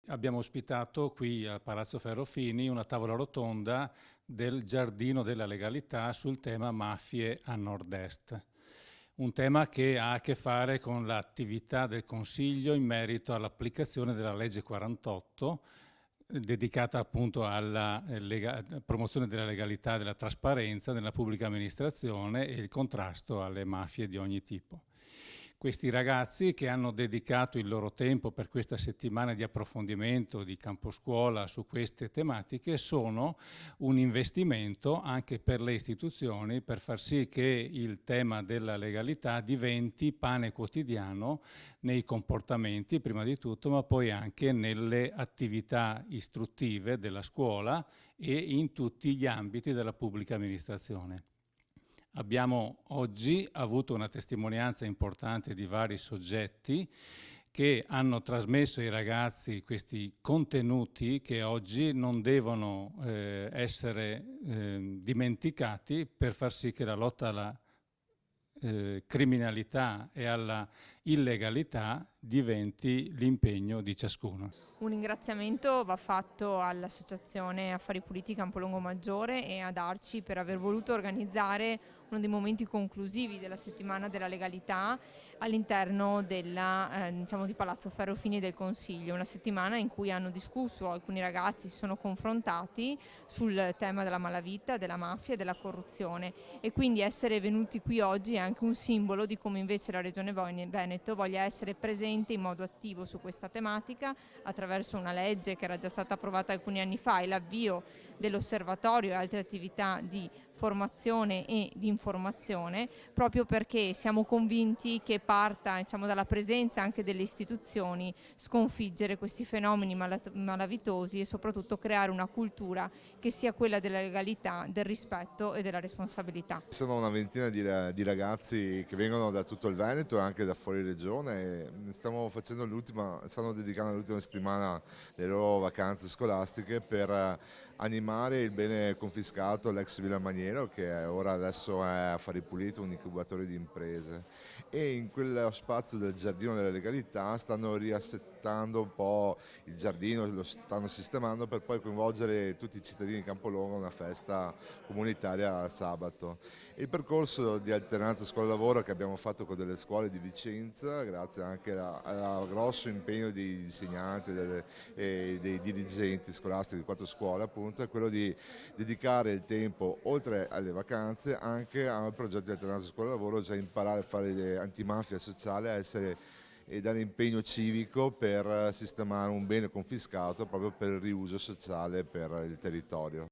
abbiamo ospitato qui al Palazzo Ferrofini una tavola rotonda del Giardino della Legalità sul tema mafie a nord-est. Un tema che ha a che fare con l'attività del Consiglio in merito all'applicazione della legge 48, dedicata appunto alla promozione della legalità e della trasparenza nella pubblica amministrazione e il contrasto alle mafie di ogni tipo. Questi ragazzi che hanno dedicato il loro tempo per questa settimana di approfondimento di camposcuola su queste tematiche sono un investimento anche per le istituzioni per far sì che il tema della legalità diventi pane quotidiano nei comportamenti prima di tutto, ma poi anche nelle attività istruttive della scuola e in tutti gli ambiti della pubblica amministrazione. Abbiamo oggi avuto una testimonianza importante di vari soggetti che hanno trasmesso ai ragazzi questi contenuti che oggi non devono essere dimenticati per far sì che la lotta alla criminalità e alla illegalità diventi l'impegno di ciascuno. Un ringraziamento va fatto all'Associazione Affari Puliti Campolongo Maggiore e ad Arci per aver voluto organizzare uno dei momenti conclusivi della settimana della legalità all'interno di Palazzo Ferrofini del Consiglio, una settimana in cui hanno discusso, alcuni ragazzi si sono confrontati sul tema della malavita, della mafia e della corruzione, e quindi essere venuti qui oggi è anche un simbolo di come invece la Regione Veneto voglia essere presente in modo attivo su questa tematica attraverso una legge che era già stata approvata alcuni anni fa e l'avvio dell'osservatorio e altre attività di formazione e di informazione, proprio perché siamo convinti che parta, diciamo, dalla presenza anche delle istituzioni sconfiggere questi fenomeni malavitosi e soprattutto creare una cultura che sia quella della legalità, del rispetto e della responsabilità. Sono una ventina di ragazzi che vengono da tutto il Veneto e anche da fuori regione e stanno dedicando l'ultima settimana le loro vacanze scolastiche per animare il bene confiscato, l'ex Villa Maniero, che adesso è Affari Puliti, un incubatore di imprese, e in quello spazio del Giardino della Legalità stanno riassettando un po' il giardino, lo stanno sistemando per poi coinvolgere tutti i cittadini di Campolongo a una festa comunitaria sabato. Il percorso di alternanza scuola-lavoro che abbiamo fatto con delle scuole di Vicenza, grazie anche al grosso impegno degli insegnanti e dei dirigenti scolastici di 4 scuole, appunto, è quello di dedicare il tempo, oltre alle vacanze, anche al progetto di alternanza scuola-lavoro, cioè imparare a fare antimafia sociale, e dare impegno civico per sistemare un bene confiscato proprio per il riuso sociale per il territorio.